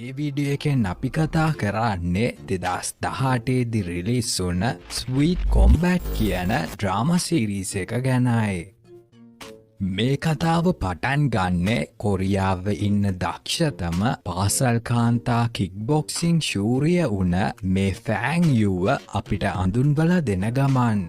මේ වීඩියෝ එකෙන් අපි කතා කරන්නේ 2018 රිලීස් වුණ ස්වීට් කොම්බැට් කියන ඩ්‍රාමා සීරීස් එක ගැනයි. මේ කතාව පටන් ගන්නේ කොරියාව ඉන්න දක්ෂතම පාසල් කාන්තා කික්බොක්සිං ශූරිය වුණ මේ ෆෑන් යුව අපිට අඳුන්වලා දෙන ගමන්.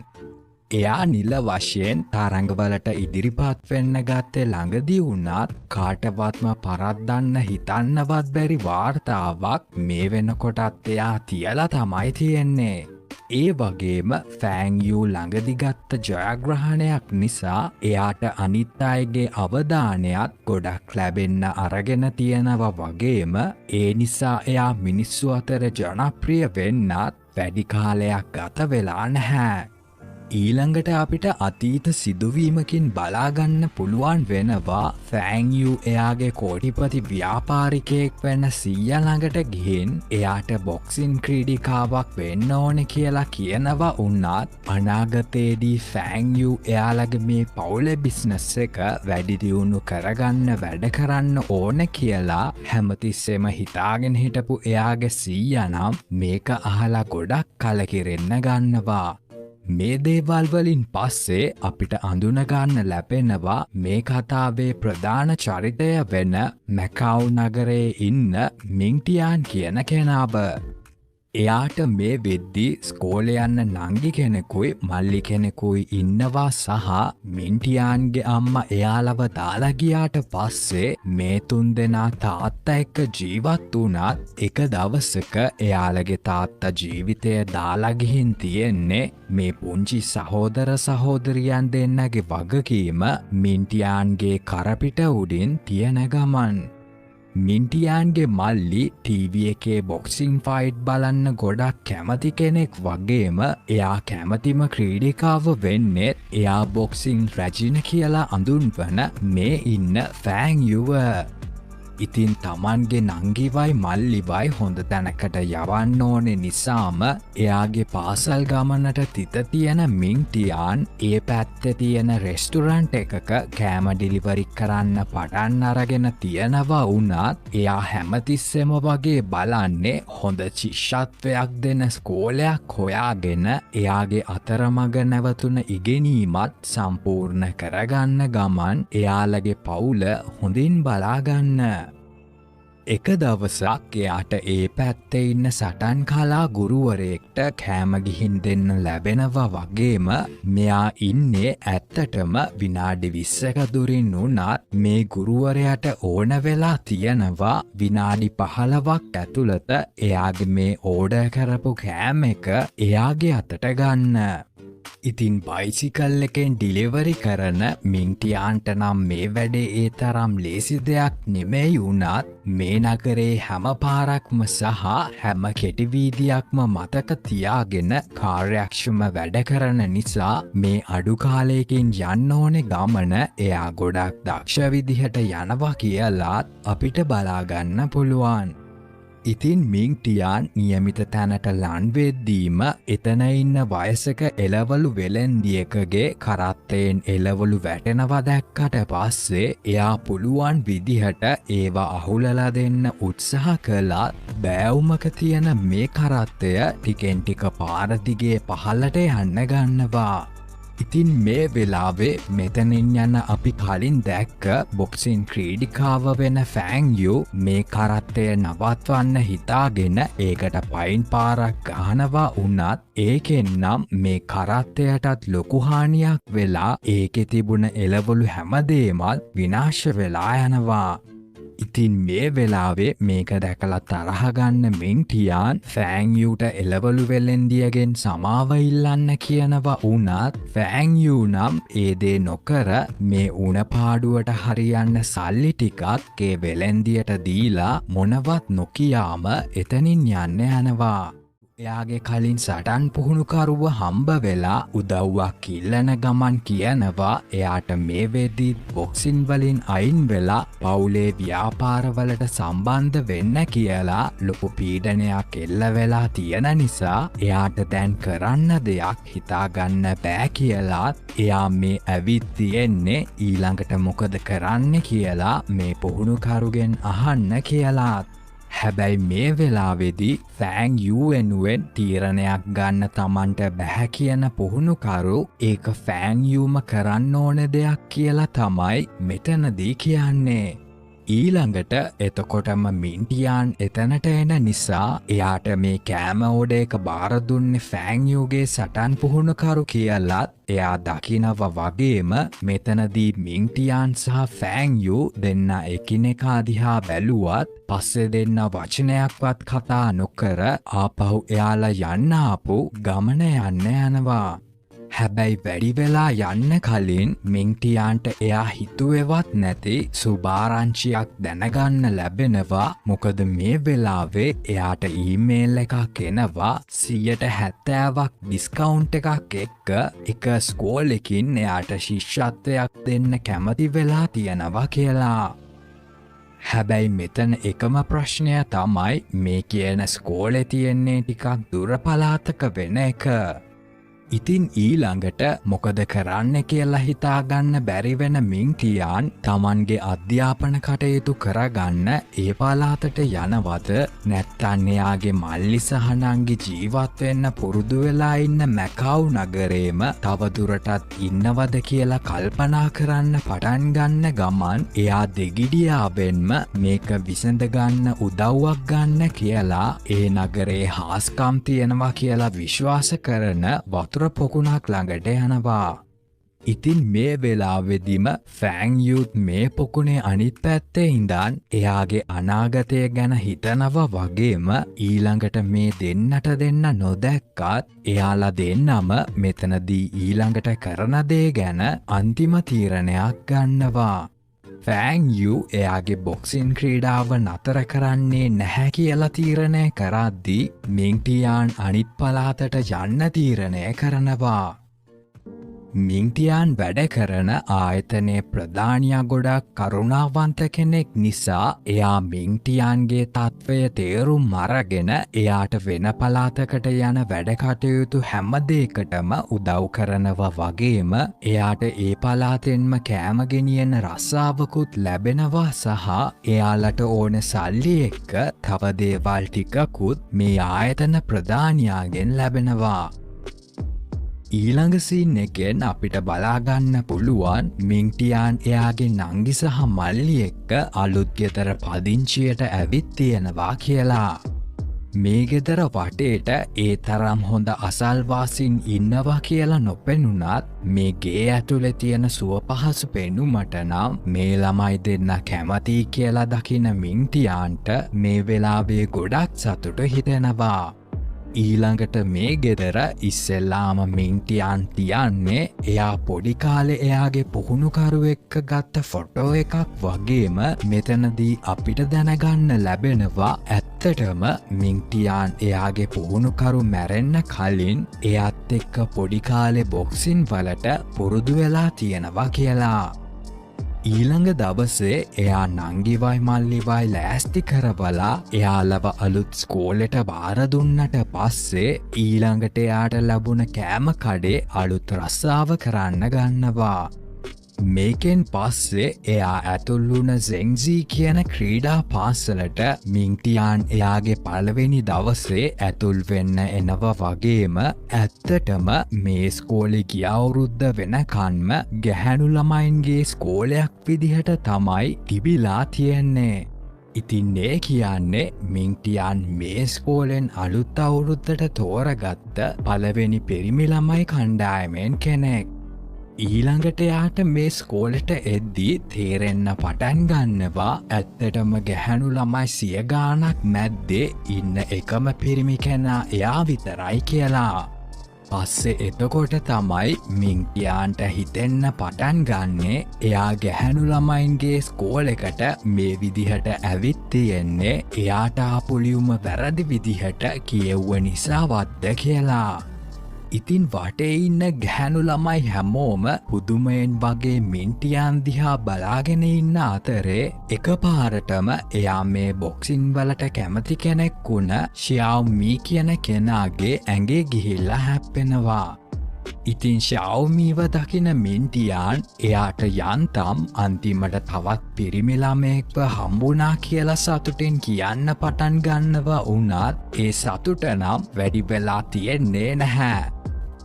එයා නිල වශයෙන් තරංගවලට ඉදිරිපත් වෙන්න ගත්තේ ළඟදී වුණත් කාටවත්ම පරද්දන්න හිතන්නවත් බැරි වාර්තාවක් මේ වෙනකොටත් එයා තියලා තමයි තියෙන්නේ. ඒ වගේම ෆෑන් යූ ළඟදි ගත්ත ජයග්‍රහණයක් නිසා එයාට අනිත් අයගේ අවධානයත් ගොඩක් ලැබෙන්න අරගෙන තියෙනවා වගේම ඒ නිසා එයා මිනිස්සු අතර ජනප්‍රිය වෙන්නත් වැඩි කාලයක් ගත වෙලා නැහැ. ඊළඟට අපිට අතීත සිදුවීමකින් බලාගන්න පුළුවන් වෙනවා ෆෑන් යූ එයාගේ කෝටිපති ව්‍යාපාරිකයෙක් වෙන්න සීයා ළඟට ගිහින් එයාට බොක්සින් ක්‍රීඩිකාවක් වෙන්න ඕන කියලා කියනවා වුණත් අනාගතයේදී ෆෑන් යූ එයාලගේ මේ පවුලේ බිස්නස් එක වැඩි දියුණු කරගන්න වැඩ කරන්න ඕන කියලා හැමතිස්සෙම හිතාගෙන හිටපු එයාගේ සීයා නම් මේක අහලා ගොඩක් කලකිරෙන්න ගන්නවා. මේ දේවල් වලින් පස්සේ අපිට අඳුනගන්න ලැබෙනවා මේ කතාවේ ප්‍රධාන චරිතය වෙන මැකව් නගරයේ ඉන්න මින්ටියාන් කියන කෙනාව. එයාට මේ වෙද්දී ස්කෝලේ යන්න නංගි කෙනෙකුයි මල්ලි කෙනෙකුයි ඉන්නවා සහ මින්ටියාන්ගේ අම්මා එයාලව දාලා ගියාට පස්සේ මේ තුන්දෙනා තාත්තා එක්ක ජීවත් වුණත් එක දවසක එයාලගේ තාත්තා ජීවිතය දාලා ගිහින් තියෙන්නේ මේ පුංචි සහෝදර සහෝදරියන් දෙන්නගේ වගකීම මින්ටියාන්ගේ කරපිට උඩින් තියෙන ගමන්. මින්ටියාන්ගේ මල්ලි ටීවී එකේ බොක්සිං ෆයිට් බලන්න ගොඩක් කැමති කෙනෙක් වගේම එයා කැමතිම ක්‍රීඩිකාව වෙන්නේ එයා බොක්සිං රැජින කියලා අඳුන්වන මේ ඉන්න ෆෑන් යුව. ඉතින් තමන්ගේ නංගිවයි මල්ලිවයි හොඳ තැනකට යවන්න ඕනෙ නිසාම එයාගේ පාසල් ගමනට තිත තියෙන මින්ටියාන් ඒ පැත්තේ තියෙන රෙස්ටුරන්ට් එකක කෑම ඩිලිවරි කරන්න පටන් අරගෙන තියෙනවා වුණත් එයා හැමතිස්සෙම වගේ බලන්නේ හොඳ ශිෂ්‍යත්වයක් දෙන ස්කෝලයක් හොයාගෙන එයාගේ අතරමඟ නැවතුන ඉගෙනීමත් සම්පූර්ණ කරගන්න ගමන් එයාලගේ පවුල හොඳින් බලාගන්න. එක දවසක් එයාට ඒ පැත්තේ ඉන්න සටන් කලා ගුරුවරයෙක්ට කෑම ගිහින් දෙන්න ලැබෙනවා වගේම මෙයා ඉන්නේ ඇත්තටම විනාඩි 20ක දුරින් වුණත් මේ ගුරුවරයාට ඕන වෙලා තියෙනවා විනාඩි 15ක් ඇතුළත එයාගේ මේ ඕඩර් කරපු කෑම එක එයාගේ අතට ගන්න. ඉතින් බයිසිකල් එකෙන් ඩිලිවරි කරන මින්ටියාන්ට නම් මේ වැඩේ ඒ තරම් ලේසි දෙයක් නෙමෙයි වුණත් මේ නගරේ හැම පාරක්ම සහ හැම කෙටිවීදියක්ම මතක තියාගෙන කාර්යක්ෂම වැඩ කරන නිසා මේ අඩු කාලයකින් යන්න ඕනේ ගමන එයා ගොඩක් දක්ෂ විදිහට යනවා කියලාත් අපිට බලාගන්න පුළුවන්. ඉතින් මින්ටියාන් නියමිත තැනට ලන්වෙද්දීම එතන ඉන්න වයසක එළවලු වෙලෙන්දියකගේ කරත්තයෙන් එළවලු වැටෙනවා දැක්කට පස්සේ එයා පුළුවන් විදිහට ඒවා අහුලලා දෙන්න උත්සාහ කළත් බෑවුමක තියෙන මේ කරත්තය ටිකෙන් ටික පාර දිගේ පහළට යන්න ගන්නවා. ඉතින් මේ වෙලාවේ මෙතනින් යන අපි කලින් දැක්ක බොක්සින් ක්‍රීඩිකාව වෙන ෆෑන් යූ මේ කරත්තය නවත්වන්න හිතාගෙන ඒකට පයින් පාරක් ගහනවා වුණත් ඒකෙන් නම් මේ කරත්තයටත් ලොකු හානියක් වෙලා ඒකේ තිබුණ එළවලු හැමදේමත් විනාශ වෙලා යනවා. ඉතින් මේ වෙලාවේ මේක දැකලා තරහ ගන්න මින්ටියාන් ෆෑන් යූට එළවලු වෙලෙන්දියගෙන් සමාව ඉල්ලන්න කියනවා වුණත් ෆෑන් යූ නම් ඒ දේ නොකර මේ උණ පාඩුවට හරියන්න සල්ලි ටිකක් ඒ වෙලෙන්දියට දීලා මොනවත් නොකියාම එතනින් යන්න යනවා. එයාගේ කලින් සටන් පුහුණුකරුව හම්බ වෙලා උදව්වක් ඉල්ලන ගමන් කියනවා එයාට මේ වෙද්දී බොක්සින් වලින් අයින් වෙලා පවුලේ ව්‍යාපාරවලට සම්බන්ධ වෙන්න කියලා ලොකු පීඩනයක් එල්ල වෙලා තියෙන නිසා එයාට දැන් කරන්න දෙයක් හිතාගන්න බෑ කියලාත් එයා මේ ඇවිත් තියෙන්නේ ඊළඟට මොකද කරන්න කියලා මේ පුහුණුකරුගෙන් අහන්න කියලාත්. හැබැයි මේ වෙලාවේදී ෆෑන් යූ වෙනුවෙන් තීරණයක් ගන්න තමන්ට බැහැ කියන පුහුණුකරු ඒක ෆෑන් යූම කරන්න ඕන දෙයක් කියලා තමයි මෙතනදී කියන්නේ. ඊළඟට එතකොටම මින්ටියාන් එතනට එන නිසා එයාට මේ කෑම ඕඩ එක බාර දුන්නේ ෆෑන් යූගේ සටන් පුහුණුකරු කියලත් එයා දකිනව වගේම මෙතනදී මින්ටියාන් සහ ෆෑන් යූ දෙන්න එකිනෙකා දිහා බැලුවත් පස්සේ දෙන්න වචනයක්වත් කතා නොකර ආපහු එයාලා යන්න ආපු ගමන යන්න යනවා. හැබැයි වැඩි වෙලා යන්න කලින් මින්ටියාන්ට එයා හිතුවෙවත් නැති සුභාරංචියක් දැනගන්න ලැබෙනවා. මොකද මේ වෙලාවේ එයාට ඊමේල් එකක් එනවා 70%ක් ඩිස්කවුන්ට් එකක් එක්ක එක ස්කෝලෙකින් එයාට ශිෂ්‍යත්වයක් දෙන්න කැමති වෙලා තියෙනවා කියලා. හැබැයි මෙතන එකම ප්‍රශ්නය තමයි මේ කියන ස්කෝලේ තියෙන්නේ ටිකක් දුර පළාතක වෙන එක. ඉතින් ඊළඟට මොකද කරන්න කියලා හිතාගන්න බැරිවෙන මින්ටියාන් තමන්ගේ අධ්‍යාපන කටයුතු කරගන්න ඒ පළාතට යනවද නැත්තන් එයාගේ මල්ලි සහ නංගි ජීවත් වෙන්න පුරුදු වෙලා ඉන්න මැකව් නගරේම තවදුරටත් ඉන්නවද කියලා කල්පනා කරන්න පටන් ගන්න ගමන් එයා දෙගිඩියාවෙන්ම මේක විසඳගන්න උදව්වක් ගන්න කියලා ඒ නගරේ හාස්කම් තියෙනවා කියලා විශ්වාස කරන වතුර පොකුණක් ළඟට යනවා. ඉතින් මේ වෙලාවෙදිම ෆෑන් යූත් මේ පොකුණේ අනිත් පැත්තේ ඉඳන් එයාගේ අනාගතය ගැන හිතනව වගේම ඊළඟට මේ දෙන්නට දෙන්න නොදැක්කත් එයාලා දෙන්නම මෙතනදී ඊළඟට කරන දේ ගැන අන්තිම තීරණයක් ගන්නවා. ෆෑන් යූ එයාගේ බොක්සින් ක්‍රීඩාව නතර කරන්නේ නැහැ කියලා තීරණය කරද්දී මින්ටියාන් අනිත් පළාතට යන්න තීරණය කරනවා. මින්ටියාන් වැඩ කරන ආයතනයේ ප්‍රධානියා ගොඩක් කරුණාවන්ත කෙනෙක් නිසා එයා මින්ටියාන්ගේ තත්ත්වය තේරුම් අරගෙන එයාට වෙන පළාතකට යන වැඩ කටයුතු හැම දෙයකටම උදව් කරනවා වගේම එයාට ඒ පළාතෙන්ම කෑම ගෙනියන රස්සාවකුත් ලැබෙනවා සහ එයාලට ඕන සල්ලි එක්ක තව දේවල් ටිකකුත් මේ ආයතන ප්‍රධානියාගෙන් ලැබෙනවා. ඊළඟ සීන් එකෙන් අපිට බලාගන්න පුළුවන් මින්ටියාන් එයාගේ නංගි සහ මල්ලි එක්ක අලුත් ගෙදර පදිංචියට ඇවිත් තියෙනවා කියලා. මේ ගෙදර වටේට ඒ තරම් හොඳ අසල්වාසින් ඉන්නවා කියලා නොපෙනුනත් මේ ගේ ඇතුලේ තියෙන සුවපහසු පෙනුමට නම් මේ ළමයි දෙන්න කැමතියි කියලා දකින මින්ටියාන්ට මේ වෙලාවේ ගොඩක් සතුට හිතෙනවා. ඊළඟට මේ ගෙදර ඉස්සෙල්ලාම මින්ටියාන් තියන්නේ එයා පොඩි කාලේ එයාගේ පුහුණුකරු එක්ක ගත්ත ෆොටෝ එකක් වගේම මෙතනදී අපිට දැනගන්න ලැබෙනවා ඇත්තටම මින්ටියාන් එයාගේ පුහුණුකරු මැරෙන්න කලින් එයාත් එක්ක පොඩි කාලේ බොක්සින් වලට පුරුදු වෙලා තියෙනවා කියලා. ඊළඟ දවසේ එයා නංගිවයි මල්ලිවයි ලෑස්ති කරවලා එයාලව අලුත් ස්කෝලෙට බාර දුන්නට පස්සේ ඊළඟට එයාට ලැබුණ කෑම කඩේ අලුත් රස්සාව කරන්න ගන්නවා. මේකෙන් පස්සේ එයා ඇතුල්ලුන සෙන්ග්සී කියන ක්‍රීඩා පාසලට මින්ටියාන් එයාගේ පළවෙනි දවසේ ඇතුල් වෙන්න එනව වගේම ඇත්තටම මේ ස්කෝලේ ගිය අවුරුද්ද වෙනකන්ම ගැහැණු ළමයින්ගේ ස්කෝලයක් විදිහට තමයි තිබිලා තියෙන්නේ. ඉතින් ඒ කියන්නේ මින්ටියාන් මේ ස්කෝලෙන් අලුත් අවුරුද්දට තෝරගත්ත පළවෙනි පිරිමි ළමයි කණ්ඩායමෙන් කෙනෙක්. ඊළඟට යාට මේ ස්කෝලට එද්දී තේරෙන්න පටන් ගන්නවා ඇත්තටම ගැහැණු ළමයි 100 ගාණක් මැද්දේ ඉන්න එකම පිරිමි කෙනා එයා විතරයි කියලා. පස්සේ එතකොට තමයි මින්ටියාන්ට හිතෙන්න පටන් ගන්නේ එයා ගැහැණු ළමයින්ගේ ස්කෝලෙකට මේ විදිහට ඇවිත් තියෙන්නේ එයාට ආපුලියුම වැරදි විදිහට කියෙව්ව නිසාවත්ද කියලා. ඉතින් වටේ ඉන්න ගැහැණු ළමයි හැමෝම පුදුමයෙන් වගේ මින්ටියාන් දිහා බලාගෙන ඉන්න අතරේ එකපාරටම එයා මේ බොක්සින් වලට කැමති කෙනෙක් වුණ ෂියාව් මී කියන කෙනාගේ ඇඟේ ගිහිල්ලා හැප්පෙනවා. ඉතින් ශාවමීව දකින මින්ටියාන් එයාට යන්තම් අන්තිමට තවත් පිරිමිළමයෙක්ව හම්බුනා කියලා සතුටෙන් කියන්න පටන් ගන්නවා වුණත් ඒ සතුට නම් වැඩි වෙලා තියෙන්නේ නැහැ.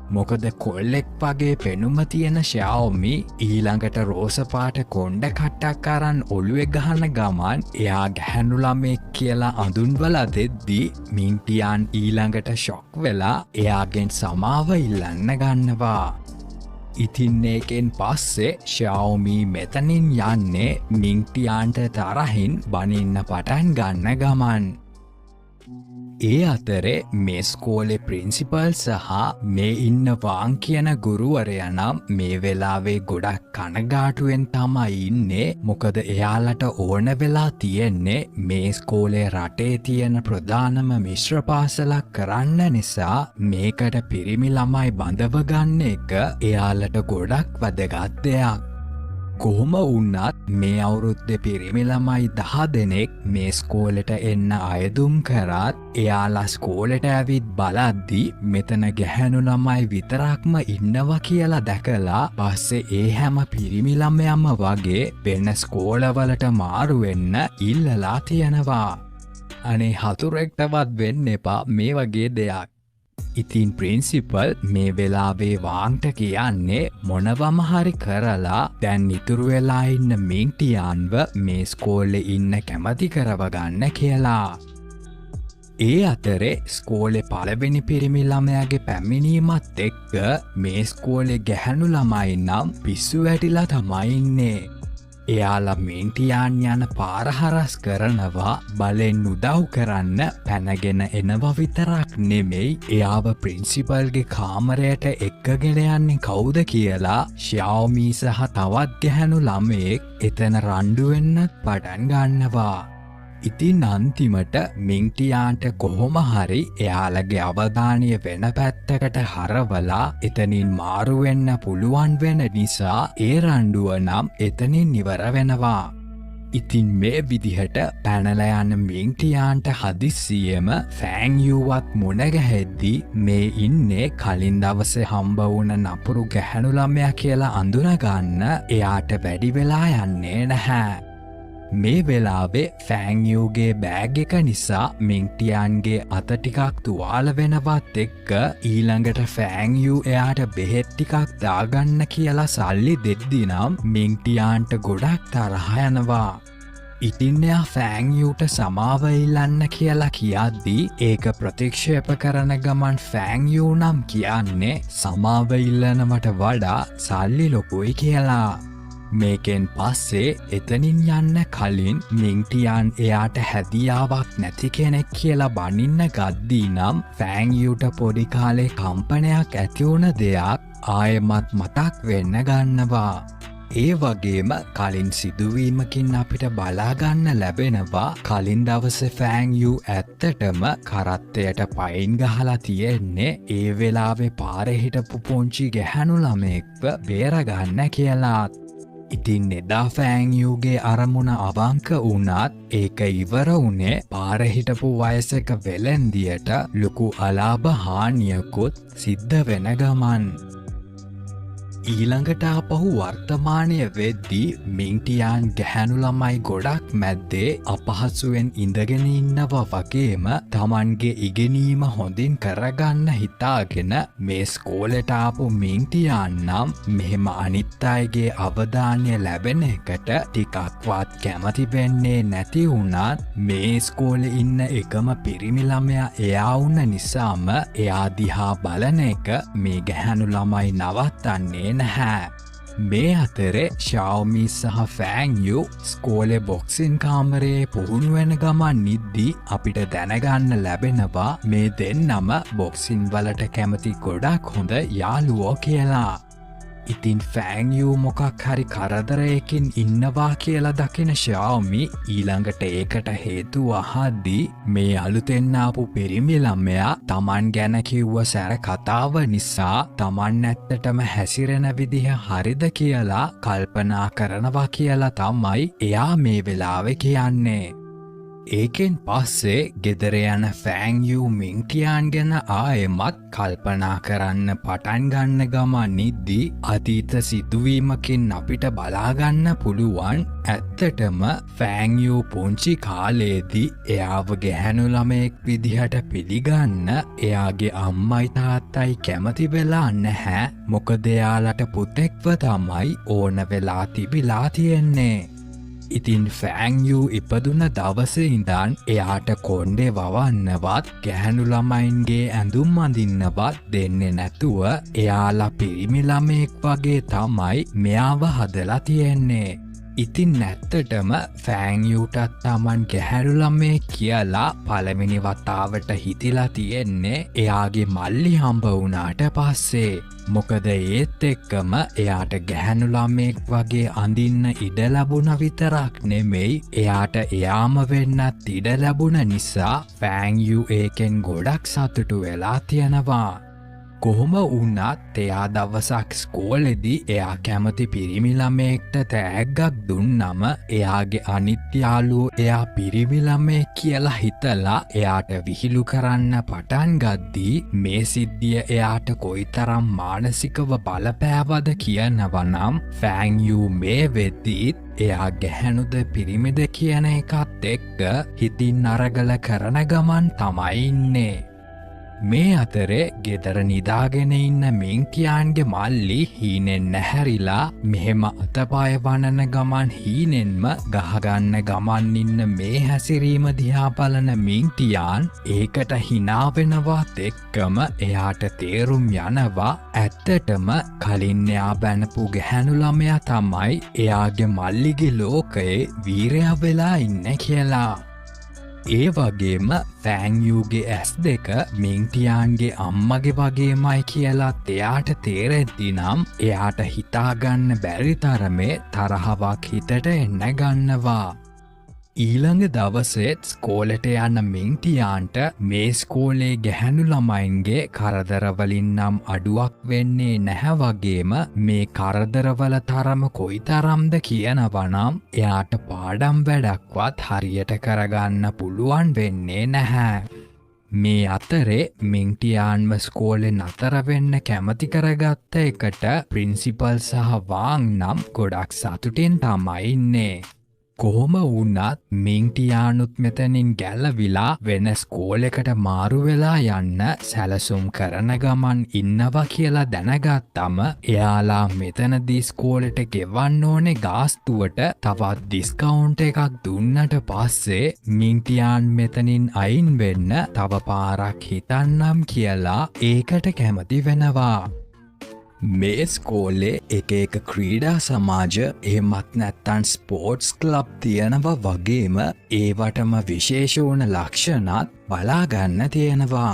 මොකද කොල්ලෙක් වගේ පෙනුම තියෙන ශාවමි ඊළඟට රෝසපාට කොණ්ඩ කට්ටක් අරන් ඔළුවේ ගහන ගමන් එයා ගැහැණු ළමෙක් කියලා අඳුන්වලා දෙද්දී මින්ටියාන් ඊළඟට ෂොක් වෙලා එයාගෙන් සමාව ඉල්ලන්න ගන්නවා. ඉතින් ඒකෙන් පස්සේ ශාවමි මෙතනින් යන්නේ මින්ටියාන්ට තරහින් බනින්න පටන් ගන්න ගමන්. ඒ අතරේ මේ ස්කෝලේ ප්‍රින්සිපල් සහ මේ ඉන්න වාං කියන ගුරුවරයා නම් මේ වෙලාවේ ගොඩක් කනගාටුවෙන් තමයි ඉන්නේ. මොකද එයාලට ඕන වෙලා තියෙන්නේ මේ ස්කෝලේ රටේ තියෙන ප්‍රධානම මිශ්‍ර පාසලක් කරන්න නිසා මේකට පිරිමි ළමයි බඳව ගන්න එක එයාලට ගොඩක් වැදගත් දෙයක්. කොහොම වුණත් මේ අවුරුද්දේ පිරිමි ළමයි 10 දෙනෙක් මේ ස්කෝලෙට එන්න අයදුම් කරත් එයාලා ස්කෝලෙට ඇවිත් බලද්දී මෙතන ගැහැණු ළමයි විතරක්ම ඉන්නවා කියලා දැකලා පස්සේ ඒ හැම පිරිමි ළමයන්ම වගේ වෙන ස්කෝලවලට මාරු වෙන්න ඉල්ලලා තියෙනවා. අනේ හතුරෙක්ටවත් වෙන්න එපා මේ වගේ දෙයක්. ඉතින් ප්‍රින්සිපල් මේ වෙලාවේ වාන්ට කියන්නේ මොනවම හරි කරලා දැන් ඉතුරු වෙලා ඉන්න මින්ටියාන්ව මේ ස්කෝලේ ඉන්න කැමති කරවගන්න කියලා. ඒ අතරේ ස්කෝලේ පළවෙනි පිරිමි ළමයාගේ පැමිණීමත් එක්ක මේ ස්කෝලේ ගැහැණු ළමයි නම් පිස්සු වැටිලා තමයි ඉන්නේ. එයාලා මින්ටියාන් යන පාර හරස් කරනවා බලෙන් උදව් කරන්න පැනගෙන එනවා විතරක් නෙමෙයි එයාව ප්‍රින්සිපල්ගේ කාමරයට එක්කගෙන යන්නේ කවුද කියලා ශාවමි සහ තවත් ගැහැණු ළමයෙක් එතන රණ්ඩු වෙන්නත් පටන් ගන්නවා. ඉතින් අන්තිමට මින්ටියාන්ට කොහොම හරි එයාලගේ අවධානය වෙන පැත්තකට හරවලා එතනින් මාරු වෙන්න පුළුවන් වෙන නිසා ඒ රණ්ඩුව නම් එතනින් ඉවර වෙනවා. ඉතින් මේ විදිහට පැනලා යන මින්ටියාන්ට හදිස්සියෙම ෆෑන්යුවත් මුණ ගැහෙද්දී මේ ඉන්නේ කලින් දවසේ හම්බ වුණ නපුරු ගැහැණු ළමයා කියලා අඳුනගන්න එයාට වැඩි වෙලා යන්නේ නැහැ. මේ වෙලාවේ ෆෑන්යුගේ බෑග් එක නිසා මින්ටියාන්ගේ අත ටිකක් තුවාල වෙනවත් එක්ක ඊළඟට ෆෑන්යු එයාට බෙහෙත් ටිකක් දාගන්න කියලා සල්ලි දෙද්දි නම් මින්ටියාන්ට ගොඩක් තරහ යනවා. ඉතින් එයා ෆෑන්යුට සමාව ඉල්ලන්න කියලා කියද්දී ඒක ප්‍රතික්ෂේප කරන ගමන් ෆෑන්යු නම් කියන්නේ සමාව ඉල්ලනවට වඩා සල්ලි ලොකුයි කියලා. මේකෙන් පස්සේ එතනින් යන්න කලින් මින්ටියාන් එයාට හැදියාවක් නැති කෙනෙක් කියලා බනින්න ගද්දී නම් ෆෑන්යුට පොඩි කාලේ කම්පනයක් ඇති වුණ දෙයක් ආයෙමත් මතක් වෙන්න ගන්නවා. ඒ වගේම කලින් සිදුවීමකින් අපිට බලාගන්න ලැබෙනවා කලින් දවසේ ෆෑන්යු ඇත්තටම කරත්තයට පයින් ගහලා තියෙන්නේ ඒ වෙලාවේ පාරේ හිටපු පුංචි ගැහැණු ළමයෙක්ව බේරගන්න කියලා. ඉතින් එදා ෆෑන්යුගේ අරමුණ අවංක වුණත් ඒක ඉවර වුණේ පාරේ හිටපු වයසක වෙලෙන්දියට ලොකු අලාභ හානියකුත් සිද්ධ වෙන ගමන්. ඊළඟට ආපහු වර්තමානය වෙද්දී මින්ටියාන් ගැහැණු ළමයි ගොඩක් මැද්දේ අපහසුවෙන් ඉඳගෙන ඉන්නවා වගේම තමන්ගේ ඉගෙනීම හොඳින් කරගන්න හිතාගෙන මේ ස්කෝලෙට ආපු මින්ටියාන් නම් මෙහෙම අනිත් අයගේ අවධානය ලැබෙන එකට ටිකක්වත් කැමති වෙන්නේ නැති වුණත් මේ ස්කෝලේ ඉන්න එකම පිරිමි ළමයා එයා වුණ නිසාම එයා දිහා බලන එක මේ ගැහැණු ළමයි නවත්තන්නේ නැහැ. මේ අතරේ ශාවමි සහ ෆෑන්යු ස්කෝලේ බොක්සින් කාමරයේ පුහුණු වෙන ගමන් නිද්දී අපිට දැනගන්න ලැබෙනවා මේ දෙන්නම බොක්සින් වලට කැමති ගොඩක් හොඳ යාළුවෝ කියලා. ඉතින් ෆෑන්යු මොකක් හරි කරදරයකින් ඉන්නවා කියලා දකින ශාවමි ඊළඟට ඒකට හේතුව අහද්දී මේ අලුතෙන් ආපු පිරිමි ළමයා තමන් ගැන කිව්ව සැර කතාව නිසා තමන් ඇත්තටම හැසිරෙන විදිහ හරිද කියලා කල්පනා කරනවා කියලා තමයි එයා මේ වෙලාවේ කියන්නේ. ඒකෙන් පස්සේ ගෙදර යන ෆෑන්යූ මිංටියාන් ගැන ආයෙමත් කල්පනා කරන්න පටන් ගන්න ගමනිද්දී අතීත සිදුවීමකින් අපිට බලාගන්න පුළුවන් ඇත්තටම ෆෑන්යූ පුංචි කාලයේදී එයාව ගැහැණු ළමයෙක් විදිහට පිළිගන්න එයාගේ අම්මයි තාත්තයි කැමති වෙලා නැහැ. මොකද එයාලට පුතෙක්ව තමයි ඕන වෙලා තිබිලා තියෙන්නේ. ඉතින් ෆෑන්යූ ඉපදුන දවසේ ඉඳන් එයාට කොණ්ඩේ වවන්නවත් ගැහැණු ළමයින්ගේ ඇඳුම් අඳින්නවත් දෙන්නේ නැතුව එයාලා පිරිමි ළමයෙක් වගේ තමයි මෙයාව හදලා තියෙන්නේ. ඉතින් නැත්තටම ෆෑන්යූටත් තමන් ගැහැණු ළමයෙක් කියලා පළවෙනි වතාවට හිතිලා තියෙන්නේ එයාගේ මල්ලි හම්බ වුණාට පස්සේ. මොකද ඒත් එක්කම එයාට ගැහැණු ළමයෙක් වගේ අඳින්න ඉඩ ලැබුණ විතරක් නෙමෙයි එයාට එයාම වෙන්නත් ඉඩ ලැබුණ නිසා ෆෑන්යූ ඒකෙන් ගොඩක් සතුටු වෙලා තියෙනවා. කොහොම වුණත් එයා දවසක් ස්කෝලෙදී එයා කැමති පිරිමි ළමයෙක්ට තෑග්ගක් දුන්නම එයාගේ අනිත් යාළුවෝ එයා පිරිමි ළමයෙක් කියලා හිතලා එයාට විහිළු කරන්න පටන් ගද්දී මේ සිද්ධිය එයාට කොයිතරම් මානසිකව බලපෑවද කියනවා නම් ෆෑන්යූ මේ වෙද්දීත් එයා ගැහැණුද පිරිමිද කියන එකත් එක්ක හිතින් අරගල කරන ගමන් තමයි ඉන්නේ. මේ අතරේ ගෙදර නිදාගෙන ඉන්න මිංටියාන්ගේ මල්ලි හීනෙන් නැහැරිලා මෙහෙම අතපය වනන ගමන් හීනෙන්ම ගහගන්න ගමන් ඉන්න මේ හැසිරීම දිහා බලන මිංටියාන් ඒකට හිනාවෙනවත් එක්කම එයාට තේරුම් යනවා ඇත්තටම කලින් එයා බැනපු ගැහැණු ළමයා තමයි එයාගේ මල්ලිගේ ලෝකයේ වීරයා වෙලා ඉන්නේ කියලා. ඒ වගේම ෆෑන්යූගේ ඇස් දෙක මිංටියාන්ගේ අම්මගේ වගේමයි කියලාත් එයාට තේරෙද්දි නම් එයාට හිතාගන්න බැරි තරමේ තරහවක් හිතට එන්න ගන්නවා. ඊළඟ දවසෙත් ස්කෝලට යන මිංටියාන්ට මේ ස්කෝලේ ගැහැණු ළමයින්ගේ කරදරවලින් නම් අඩුවක් වෙන්නේ නැහැ වගේම මේ කරදරවල තරම කොයිතරම්ද කියනවා නම් එයාට පාඩම් වැඩක්වත් හරියට කරගන්න පුළුවන් වෙන්නේ නැහැ. මේ අතරේ මිංටියාන්ව ස්කෝලේ නතර වෙන්න කැමති කරගත්ත එකට ප්‍රින්සිපල් සහ වාං නම් ගොඩක් සතුටින් තමයි ඉන්නේ. කොහොම වුණත් මිංටියානුත් මෙතනින් ගැලවිලා වෙන ස්කෝලෙකට මාරු වෙලා යන්න සැලසුම් කරන ගමන් ඉන්නවා කියලා දැනගත්තම එයාලා මෙතනදී ස්කෝලෙට ගෙවන්න ඕනේ ගාස්තුවට තවත් ඩිස්කවුන්ට් එකක් දුන්නට පස්සේ මිංටියාන් මෙතනින් අයින් වෙන්න තව පාරක් හිතන්නම් කියලා ඒකට කැමති වෙනවා. මේ ස්කෝලේ එක ක්‍රීඩා සමාජ එහෙමත් නැත්තන් ස්පෝර්ට්ස් ක්ලබ් තියෙනවා වගේම ඒවටම විශේෂ වුණ ලක්ෂණත් බලාගන්න තියෙනවා.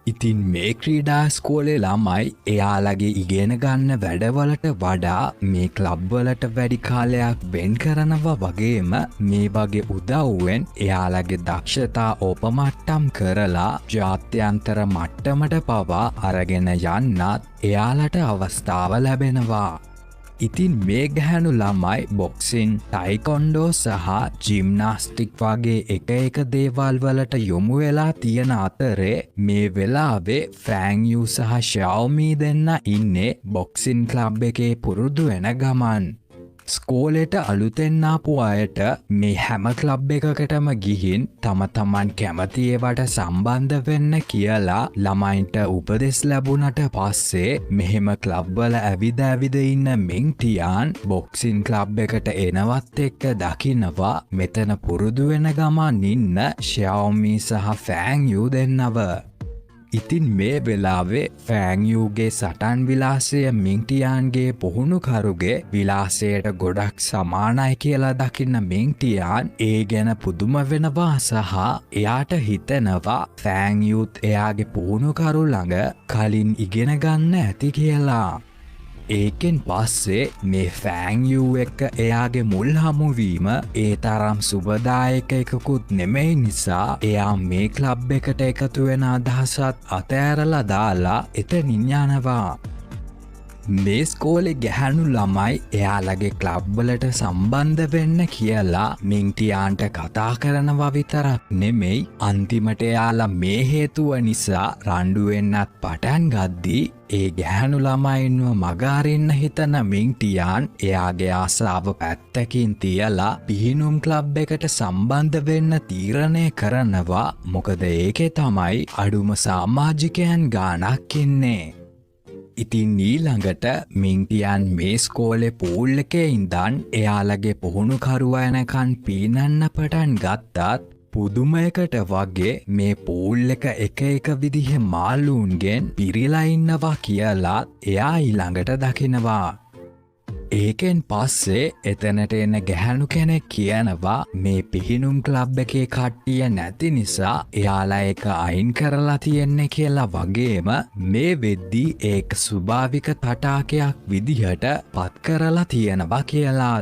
ඉතින් මේ ක්‍රීඩා ස්කෝලේ ළමයි එයාලගේ ඉගෙන ගන්න වැඩවලට වඩා මේ ක්ලබ්වලට වැඩි කාලයක් වෙන් කරනවා වගේම මේ වගේ උදව්වෙන් එයාලගේ දක්ෂතා ඕපමට්ටම් කරලා ජාත්‍යන්තර මට්ටමට පවා අරගෙන යන්නත් එයාලට අවස්ථාව ලැබෙනවා. ඉතින් මේ ගැහැණු ළමයි බොක්සින්, ටයිකොන්ඩෝ සහ ජිම්නාස්ටික් වගේ එක දේවල් වලට යොමු වෙලා තියෙන අතරේ මේ වෙලාවේ ෆෑන්යූ සහ ෂාଓමී දෙන්න ඉන්නේ බොක්සින් ක්ලබ් එකේ පුරුදු වෙන ගමන්. ස්කෝලෙට අලුතෙන් ආපු අයට මේ හැම ක්ලබ් එකකටම ගිහින් තම තමන් කැමති ඒවට සම්බන්ධ වෙන්න කියලා ළමයින්ට උපදෙස් ලැබුණට පස්සේ මෙහෙම ක්ලබ් වල ඇවිද ඉන්න මිංටියාන් බොක්සින් ක්ලබ් එකට එනවත් එක්ක දකිනවා මෙතන පුරුදු වෙන ගමන් ඉන්න ෂාଓමී සහ ෆෑන්යූ දෙන්නව. ඉතින් මේ වෙලාවේ ෆෑන්යූගේ සටන් විලාසය මිංටියාන්ගේ පුහුණුකරුගේ විලාසයට ගොඩක් සමානයි කියලා දකින්න මිංටියාන් ඒ ගැන පුදුම වෙනවා සහ එයාට හිතෙනවා ෆෑන්යූත් එයාගේ පුහුණුකරු ළඟ කලින් ඉගෙන ගන්න ඇති කියලා. ඒකෙන් පස්සේ මේ ෆෑන්යූ එක්ක එයාගේ මුල් හමුවීම ඒ තරම් සුබදායක එකකුත් නෙමෙයි නිසා එයා මේ ක්ලබ් එකට එකතු වෙන අදහසත් අතෑරලා දාලා එතනින් යනවා. මේ ස්කෝලේ ගැහැණු ළමයි එයාලගේ ක්ලබ්වලට සම්බන්ධ වෙන්න කියලා මින්ටියාන්ට කතා කරනවා විතරක් නෙමෙයි අන්තිමට එයාලා මේ හේතුව නිසා රණ්ඩු වෙන්නත් පටන් ගද්දී ඒ ගැහැණු ළමයින්ව මගහරින්න හිතන මින්ටියාන් එයාගේ ආසාව පැත්තකින් තියලා පිහිනුම් ක්ලබ් එකට සම්බන්ධ වෙන්න තීරණය කරනවා මොකද ඒකේ තමයි අඩුම සමාජිකයන් ගාණක් ඉන්නේ. ඉතින් ඊළඟට මින්ටියන් මේ ස්කෝලේ පූල් එකේ ඉඳන් එයාලගේ පුහුණුකරුවා යනකන් පීනන්න පටන් ගත්තත් පුදුමයකට වගේ මේ පූල් එක එක විදිහේ මාළුන්ගෙන් පිරීලා ඉන්නවා කියලා එයා ඊළඟට දකිනවා. ඒකෙන් පස්සේ එතනට එන ගැහැණු කෙනෙක් කියනවා මේ පිහිනුම් ක්ලබ් එකේ කට්ටිය නැති නිසා එයාලා එක අයින් කරලා තියෙන්නේ කියලා වගේම මේ වෙද්දී ඒක ස්වභාවික තටාකයක් විදිහට පත් කරලා තියෙනවා කියලා.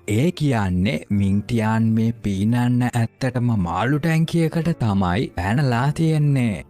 ඒ කියන්නේ මින්ටියාන් මේ පීනන්න ඇත්තටම මාළු ටැංකියකට තමයි පැනලා තියෙන්නේ.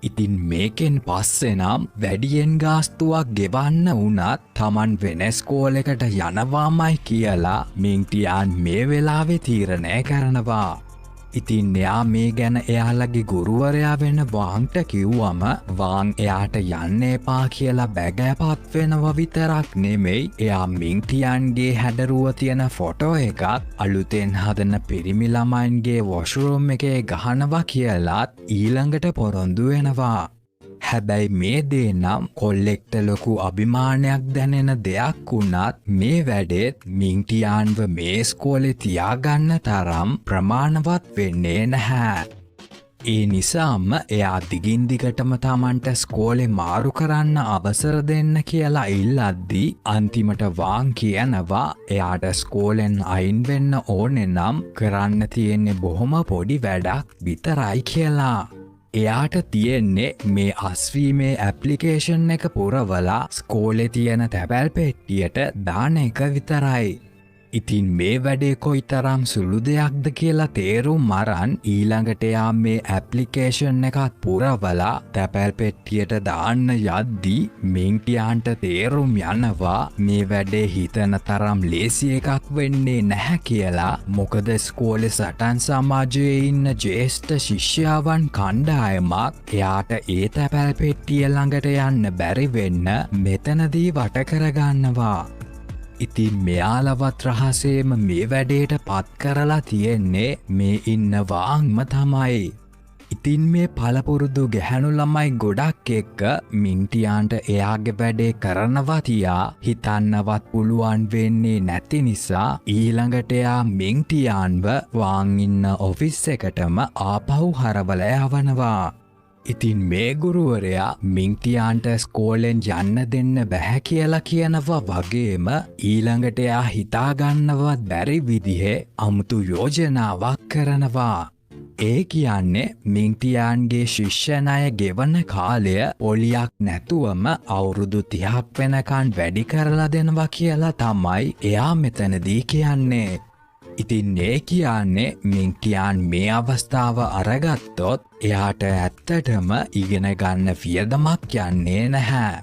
ඉතින් මේකෙන් පස්සේ නම් වැඩියෙන් ගාස්තුවක් ගෙවන්න වුණත් තමන් වෙන ස්කෝලෙකට යනවාමයි කියලා මින්ටියාන් මේ වෙලාවේ තීරණය කරනවා. ඉතින් එයා මේ ගැන එයාලගේ ගුරුවරයා වෙන වාන්ට කිව්වම වාන් එයාට යන්න එපා කියලා බැගෑපත් වෙනව විතරක් නෙමෙයි එයා මින්ටියන්ගේ හැඩරුව තියෙන ෆොටෝ එකක් අලුතෙන් හදන පිරිමි ළමයින්ගේ වොෂරූම් එකේ ගහනවා කියලාත් ඊළඟට පොරොන්දු වෙනවා. හැබැයි මේ දේ නම් කොල්ලෙක්ට ලොකු අභිමානයක් දැනෙන දෙයක් වුණත් මේ වැඩේත් මින්ටියාන්ව මේ ස්කෝලේ තියාගන්න තරම් ප්‍රමාණවත් වෙන්නේ නැහැ. ඒ නිසාම එයා දිගින් දිගටම තමන්ට ස්කෝලේ මාරු කරන්න අවසර දෙන්න කියලා ඉල්ලද්දී අන්තිමට වාන් කියනවා එයාට ස්කෝලෙන් අයින් වෙන්න ඕනේ නම් කරන්න තියෙන්නේ බොහොම පොඩි වැඩක් විතරයි කියලා. එයාට තියෙන්නේ මේ අස්වීමේ ඇප්ලිකේෂන් එක පුරවලා ස්කෝලේ තියෙන තැපැල් පෙට්ටියට දාන එක විතරයි. ඉතින් මේ වැඩේ කොයිතරම් සුළු දෙයක්ද කියලා තේරුම් අරන් ඊළඟට එයා මේ ඇප්ලිකේෂන් එකත් පුරවලා තැපැල් පෙට්ටියට දාන්න යද්දී මින්ටියාන්ට තේරුම් යනවා මේ වැඩේ හිතන තරම් ලේසි එකක් වෙන්නේ නැහැ කියලා. මොකද ස්කෝලේ සටන් සමාජයේ ඉන්න ජ්‍යෙෂ්ඨ ශිෂ්‍යාවන් කණ්ඩායමක් එයාට ඒ තැපැල් පෙට්ටිය ළඟට යන්න බැරි වෙන්න මෙතනදී වට කරගන්නවා. ඉතින් මෙයාලවත් රහසේම මේ වැඩේට පත් කරලා තියෙන්නේ මේ ඉන්න වාන්ම තමයි. ඉතින් මේ පළපුරුදු ගැහැණු ළමයි ගොඩක් එක්ක මින්ටියාන්ට එයාගේ වැඩේ කරනවා තියා හිතන්නවත් පුළුවන් වෙන්නේ නැති නිසා ඊළඟට එයා මින්ටියාන්ව වාන් ඉන්න ඔෆිස් එකටම ආපහු හරවලා යවනවා. ඉතින් මේ ගුරුවරයා මින්ටියාන්ට ස්කෝලෙන් යන්න දෙන්න බැහැ කියලා කියනවා වගේම ඊළඟට එයා හිතාගන්නවත් බැරි විදිහේ අමුතු යෝජනාවක් කරනවා. ඒ කියන්නේ මින්ටියාන්ගේ ශිෂ්‍ය ණය ගෙවන කාලය පොලියක් නැතුවම අවුරුදු 30ක් වෙනකන් වැඩි කරලා දෙනවා කියලා තමයි එයා මෙතනදී කියන්නේ. ඉතින් ඒ කියන්නේ මින්ටියාන් මේ අවස්ථාව අරගත්තොත් එයාට ඇත්තටම ඉගෙන ගන්න වියදමක් යන්නේ නැහැ.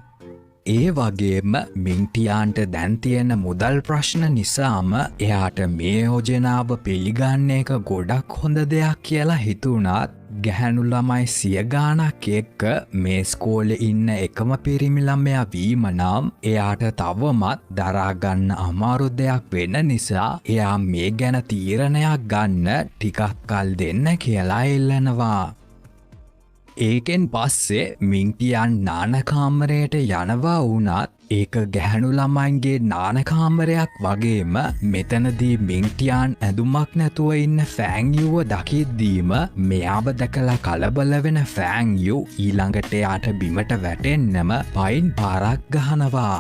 ඒ වගේම මින්ටියාන්ට දැන් තියෙන මුදල් ප්‍රශ්න නිසාම එයාට මේ යෝජනාව පිළිගන්න එක ගොඩක් හොඳ දෙයක් කියලා හිතුණත් ගැහැණු ළමයි 100 ගාණක් එක්ක මේ ස්කෝලේ ඉන්න එකම පිරිමි ළමයා වීම නම් එයාට තවමත් දරා ගන්න අමාරු දෙයක් වෙන නිසා එයා මේ ගැන තීරණයක් ගන්න ටිකක් කල් දෙන්න කියලා ඉල්ලනවා. ඒකෙන් පස්සේ මින්ටියන් නානකාමරයට යනවා වුණත් ඒක ගැහැණු ළමයින්ගේ නානකාමරයක් වගේම මෙතනදී මින්ටියන් ඇඳුමක් නැතුව ඉන්න ෆෑන්යුව දකිද්දීම මෙයාව දැකලා කලබල වෙන ෆෑන්යු ඊළඟට යාට බිමට වැටෙන්නම පයින් පාරක් ගහනවා.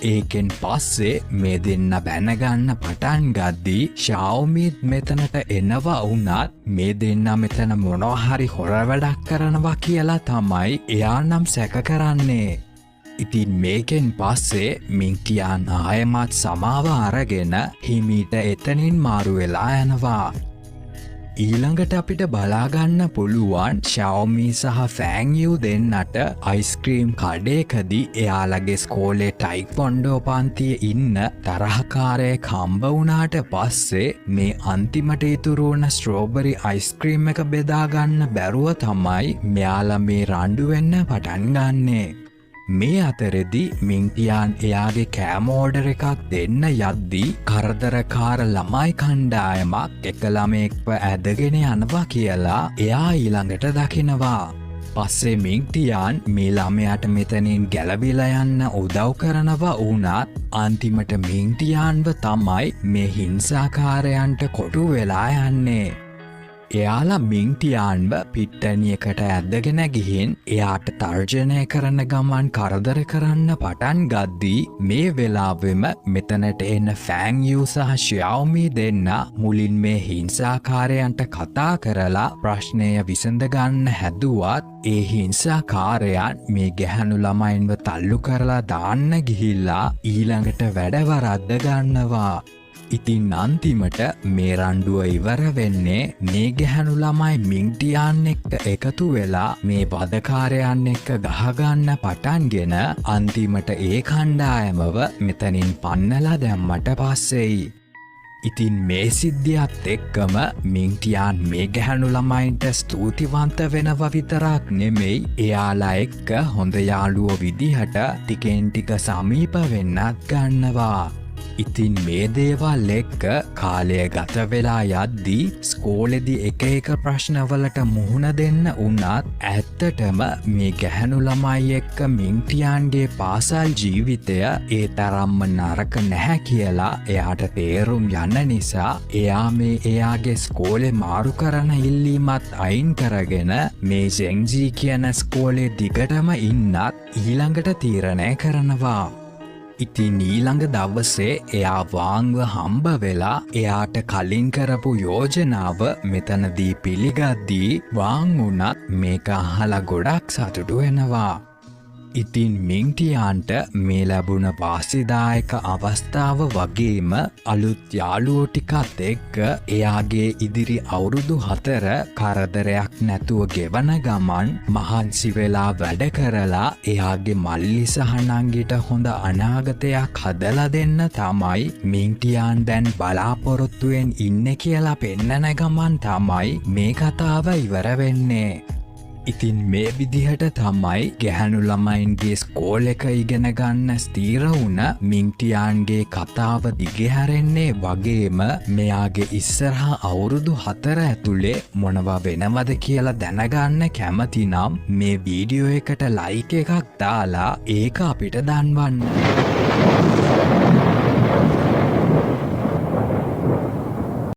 ඒකෙන් පස්සේ මේ දෙන්න බැනගන්න පටන් ගද්දී ශාවමීත් මෙතනට එනවා වුණත් මේ දෙන්න මෙතන මොනවා හරි හොර වැඩක් කරනවා කියලා තමයි එයා නම් සැක කරන්නේ. ඉතින් මේකෙන් පස්සේ මින්ටියාන් ආයමත් සමාව අරගෙන හිමීට එතනින් මාරු වෙලා යනවා. ඊළඟට අපිට බලාගන්න පුළුවන් Xiaomi සහ ෆෑන්යූ දෙන්නට අයිස්ක්‍රීම් කඩේකදී එයාලගේ ස්කෝලේ ටයික්වොන්ඩෝ පන්තියේ ඉන්න තරහකාරයෙක් හම්බ වුණාට පස්සේ මේ අන්තිමට ඉතුරු වුණ ස්ට්‍රෝබරි අයිස්ක්‍රීම් එක බෙදාගන්න බැරුව තමයි මෙයාලා මේ රණ්ඩු වෙන්න පටන් ගන්නේ. මේ අතරෙදි මින්ටියාන් එයාගේ කෑම ඕඩර් එකක් දෙන්න යද්දී කරදරකාර ළමයි කණ්ඩායමක් එක ළමයෙක්ව ඇදගෙන යනවා කියලා එයා ඊළඟට දකිනවා. පස්සේ මින්ටියාන් මේ ළමයාට මෙතනින් ගැලවිලා යන්න උදව් කරනවා වුණත් අන්තිමට මින්ටියාන්ව තමයි මේ හිංසාකාරයන්ට කොටු වෙලා යන්නේ. එයාලා මින්ටියාන්ව පිට්ටනියකට ඇදගෙන ගිහින් එයාට තර්ජනය කරන ගමන් කරදර කරන්න පටන් ගද්දී මේ වෙලාවෙම මෙතනට එන්න ෆෑන්යූ සහ Xiaomi දෙන්න මුලින් මේ හිංසාකාරයන්ට කතා කරලා ප්‍රශ්නය විසඳගන්න හැදුවත් ඒ හිංසාකාරයන් මේ ගැහැණු ළමයින්ව තල්ලු කරලා දාන්න ගිහිල්ලා ඊළඟට වැඩ වරද්ද ගන්නවා. ඉතින් අන්තිමට මේ රණ්ඩුව ඉවර වෙන්නේ මේ ගැහැණු ළමයි මින්ටියාන් එක්ක එකතු වෙලා මේ වදකාරයන් එක්ක ගහගන්න පටන්ගෙන අන්තිමට ඒ කණ්ඩායමව මෙතනින් පන්නලා දැම්මට පස්සෙයි. ඉතින් මේ සිද්ධියත් එක්කම මින්ටියාන් මේ ගැහැණු ළමයින්ට ස්තුතිවන්ත වෙනව විතරක් නෙමෙයි එයාලා එක්ක හොඳ යාළුවෝ විදිහට ටිකෙන් ටික සමීප වෙන්නත් ගන්නවා. ඉතින් මේ දේවල් එක්ක කාලය ගත වෙලා යද්දී ස්කෝලෙදි එක ප්‍රශ්නවලට මුහුණ දෙන්න වුණත් ඇත්තටම මේ ගැහැණු ළමයි එක්ක මින්ටියාන්ගේ පාසල් ජීවිතය ඒ තරම්ම නරක නැහැ කියලා එයාට තේරුම් යන්න නිසා එයා මේ එයාගේ ස්කෝලේ මාරු කරන ඉල්ලීමත් අයින් කරගෙන මේ ජෙන්ජී කියන ස්කෝලේ දිගටම ඉන්නත් ඊළඟට තීරණය කරනවා. ඉතින් ඊළඟ දවසේ එයා වාංව හම්බ වෙලා එයාට කලින් කරපු යෝජනාව මෙතනදී පිළිගද්දී වාං වුණත් මේක අහලා ගොඩක් සතුටු වෙනවා. ඉතින් මින්ටියාන්ට මේ ලැබුණ වාසිදායක අවස්ථාව වගේම අලුත් යාළුවෝ ටිකත් එක්ක එයාගේ ඉදිරි අවුරුදු 4 කරදරයක් නැතුව ගෙවන ගමන් මහන්සි වෙලා වැඩ කරලා එයාගේ මල්ලි සහ නංගිට හොඳ අනාගතයක් හදලා දෙන්න තමයි මින්ටියාන් දැන් බලාපොරොත්තුවෙන් ඉන්නේ කියලා පෙන්නන ගමන් තමයි මේ කතාව ඉවර වෙන්නේ. ඉතින් මේ විදිහට තමයි ගැහැණු ළමයින්ගේ ස්කෝල් එක ඉගෙන ගන්න ස්ථීර වුණ මින්ටියාන්ගේ කතාව දිගහැරෙන්නේ වගේම මෙයාගේ ඉස්සරහා අවුරුදු 4 ඇතුලේ මොනවා වෙනවද කියලා දැනගන්න කැමති නම් මේ වීඩියෝ එකට ලයික් එකක් දාලා ඒක අපිට දන්වන්න.